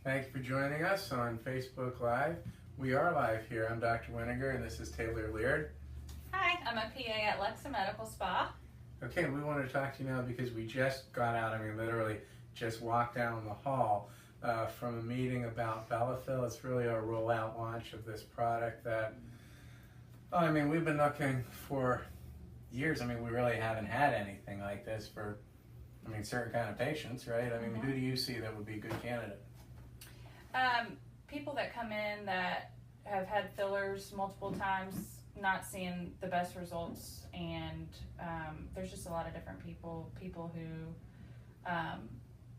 Thank you for joining us on Facebook Live. We are live here. I'm Dr. Winiger and this is Taylor Leard. Hi, I'm a PA at Lexa Medical Spa. Okay, we want to talk to you now because we just got out, literally just walked down the hall from a meeting about Bellafill. It's really a rollout launch of this product that, we've been looking for years. We really haven't had anything like this for, certain kind of patients, right? Who do you see that would be a good candidate? People that come in that have had fillers multiple times, not seeing the best results, and there's just a lot of different people who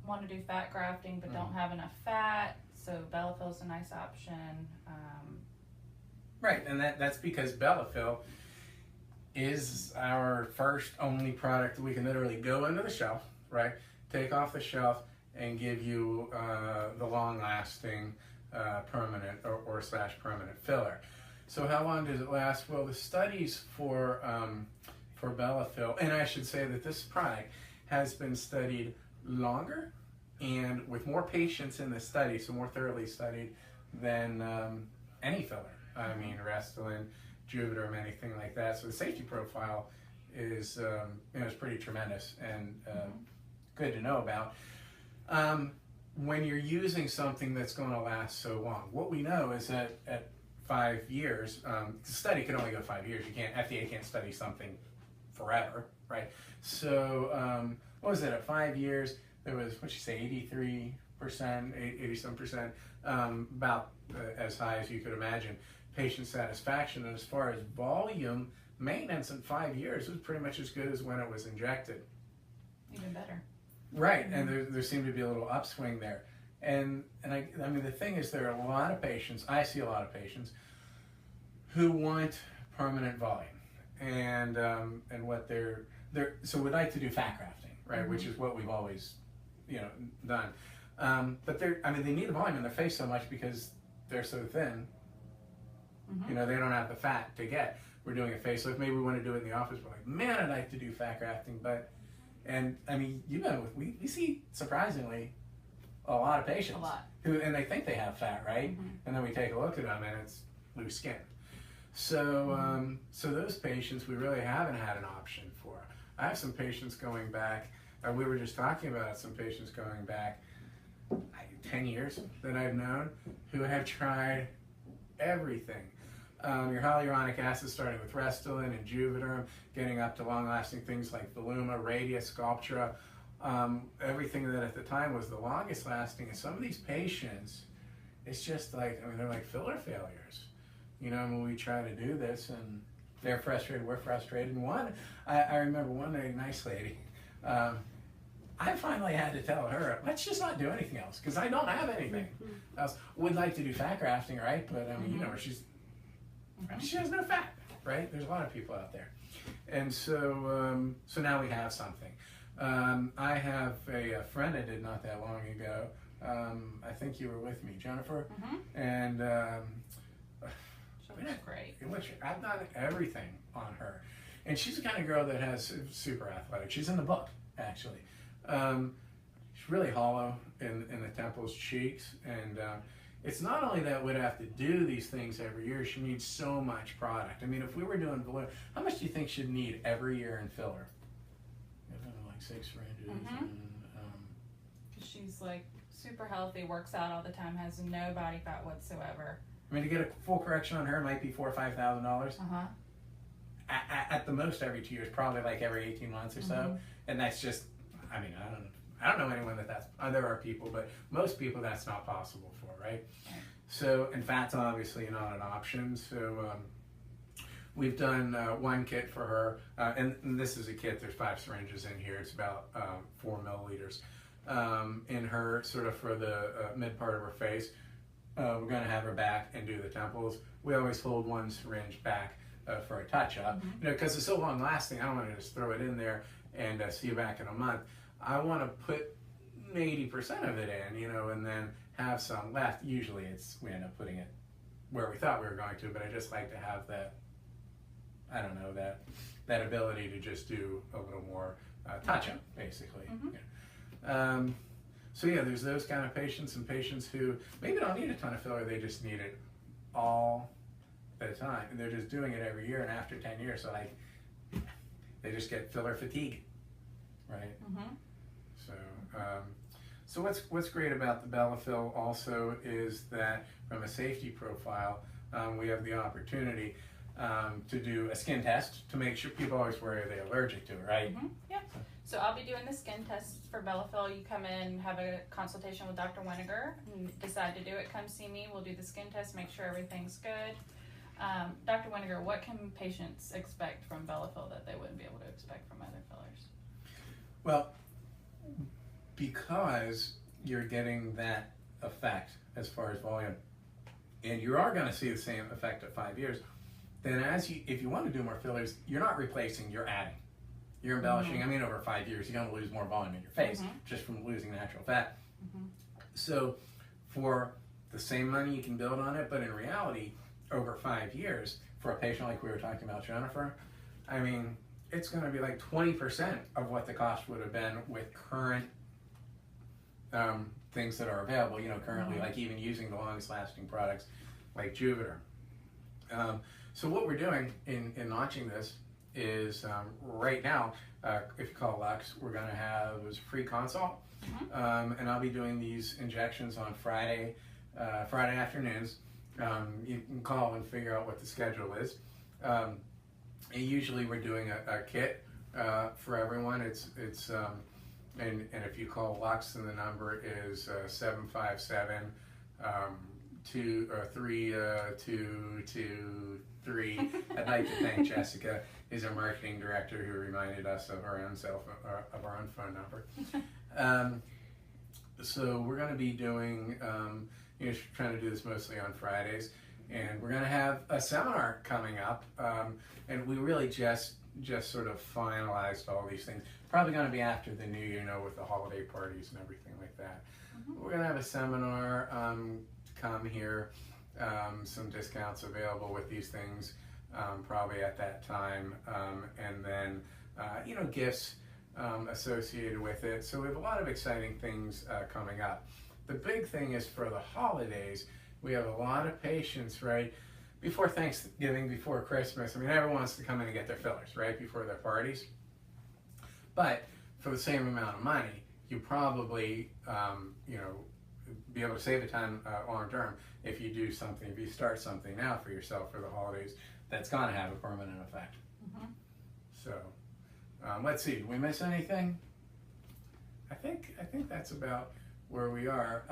want to do fat grafting but don't have enough fat, so Bellafill's a nice option. Right, and that's because Bellafill is our first only product that we can literally go into the shelf, right, take off the shelf and give you the long-lasting permanent or slash permanent filler. So how long does it last? Well, the studies for Bellafill, and I should say that this product has been studied longer and with more patients in the study, so more thoroughly studied than any filler. Restylane, Juvederm, anything like that. So the safety profile is is pretty tremendous and good to know about. When you're using something that's going to last so long, what we know is that at 5 years, the study can only go 5 years. FDA can't study something forever, right? So what was it, at 5 years, there was, what'd you say, 83%, 80-some%, about as high as you could imagine, patient satisfaction. And as far as volume, maintenance in 5 years was pretty much as good as when it was injected. Even better. Right, and there seemed to be a little upswing there. And the thing is, there are a lot of patients, I see a lot of patients, who want permanent volume. And what so we'd like to do fat grafting, right, which is what we've always, done. But they need the volume in their face so much because they're so thin, they don't have the fat to get. We're doing a facelift, maybe we want to do it in the office, we're like, man, I'd like to do fat grafting, but you've been we see surprisingly a lot of patients and they think they have fat, right? And then we take a look at them and it's loose skin. So so those patients we really haven't had an option for. I have some patients going back, we were just talking about some patients going back 10 years that I've known who have tried everything. Your hyaluronic acid, starting with Restylane and Juvederm, getting up to long-lasting things like Voluma, Radius, Sculptura, everything that at the time was the longest lasting. And some of these patients, it's just like, they're like filler failures. When we try to do this and they're frustrated, we're frustrated. And I remember one day, nice lady, I finally had to tell her, let's just not do anything else because I don't have anything else. Would like to do fat grafting, right? But she has no fat, right? There's a lot of people out there. And so so now we have something. I have a friend I did not that long ago. I think you were with me, Jennifer. And she looks great. I've done everything on her. And she's the kind of girl that has super athletic. She's in the book, actually. She's really hollow in the temples, cheeks, and it's not only that we'd have to do these things every year, she needs so much product. If we were doing balloon, how much do you think she'd need every year in filler? Like 6 syringes. Because she's like super healthy, works out all the time, has no body fat whatsoever. To get a full correction on her might be $4,000 or $5,000. At the most every 2 years, probably like every 18 months or so. And that's just, I don't know anyone that's, there are people, but most people that's not possible for, right? So, and fat's obviously not an option. So we've done one kit for her, and this is a kit, there's 5 syringes in here, it's about 4 milliliters. In her, sort of for the mid part of her face, we're gonna have her back and do the temples. We always hold 1 syringe back for a touch-up, because it's so long-lasting, I don't want to just throw it in there and see you back in a month. I want to put 80% of it in, and then have some left. Usually we end up putting it where we thought we were going to, but I just like to have that, that ability to just do a little more touch-up, basically. So yeah, there's those kind of patients and patients who maybe don't need a ton of filler, they just need it all the time. And they're just doing it every year, and after 10 years, so like, they just get filler fatigue, right? Mm-hmm. So what's great about the Bellafill also is that from a safety profile, we have the opportunity to do a skin test to make sure. People always worry, are they allergic to it, right? Mm-hmm. Yeah. So I'll be doing the skin tests for Bellafill. You come in, have a consultation with Dr. Winiger, and decide to do it, come see me. We'll do the skin test, make sure everything's good. Dr. Winiger, what can patients expect from Bellafill that they wouldn't be able to expect from other fillers? Well, because you're getting that effect as far as volume, and you are going to see the same effect at 5 years, then if you want to do more fillers, you're not replacing, you're adding. You're embellishing. Mm-hmm. I mean, over 5 years, you're going to lose more volume in your face Mm-hmm. just from losing natural fat. Mm-hmm. So for the same money, you can build on it, but in reality, over 5 years, for a patient like we were talking about, Jennifer, I mean, it's going to be like 20% of what the cost would have been with current things that are available, currently, Mm-hmm. like even using the longest lasting products like Juvederm. So what we're doing in launching this is right now, if you call Lux, we're going to have a free consult, Mm-hmm. and I'll be doing these injections on Friday afternoons. You can call and figure out what the schedule is. And usually we're doing a kit for everyone. And if you call Lux, then the number is 757 3223. I'd like to thank Jessica, who's our marketing director, who reminded us of our own phone number. So we're going to be doing, trying to do this mostly on Fridays, and we're going to have a seminar coming up, and we really just sort of finalized all these things. Probably going to be after the new year, with the holiday parties and everything like that. Mm-hmm. We're going to have a seminar come here, some discounts available with these things, probably at that time, and then gifts associated with it. So we have a lot of exciting things coming up. The big thing is for the holidays, we have a lot of patients, right? Before Thanksgiving, before Christmas, I mean, everyone wants to come in and get their fillers, right? Before their parties. But for the same amount of money, you probably, be able to save a ton long term if you start something now for yourself for the holidays that's going to have a permanent effect. Mm-hmm. So, let's see, did we miss anything? I think that's about where we are.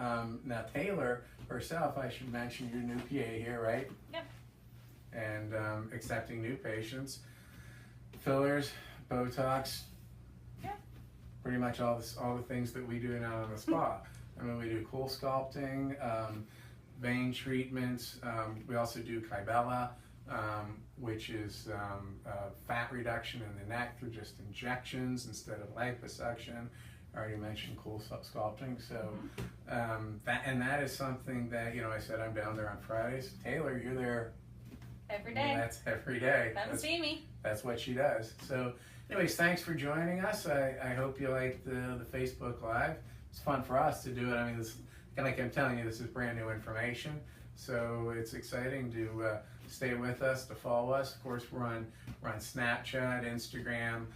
Now, Taylor herself, I should mention, your new PA here, right? Yep. And accepting new patients, fillers, Botox, pretty much all the things that we do now in the spa. I mean, we do cool sculpting, vein treatments. We also do Kybella, which is fat reduction in the neck through just injections instead of liposuction. I already mentioned cool sculpting. So that is something that, I said I'm down there on Fridays. Taylor, you're there every day. That's every day. Come see me. That's what she does. So anyways, thanks for joining us. I hope you liked the Facebook Live. It's fun for us to do it. I mean, like I'm telling you, this is brand new information. So it's exciting to stay with us, to follow us. Of course, we're on Snapchat, Instagram,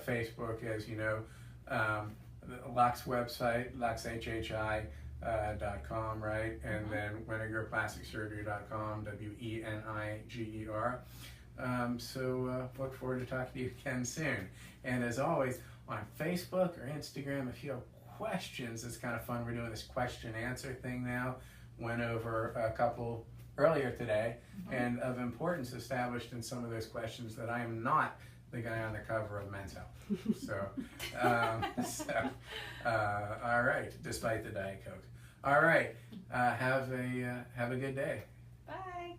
Facebook, as you know. The Lux website, luxhhi.com, right? And then WinigerPlasticSurgery.com, WENIGER. So look forward to talking to you again soon. And as always, on Facebook or Instagram, if you have questions, it's kind of fun. We're doing this question answer thing now. Went over a couple earlier today, and of importance established in some of those questions that I am not the guy on the cover of Men's Health. So, all right, despite the Diet Coke. All right, have a good day. Bye.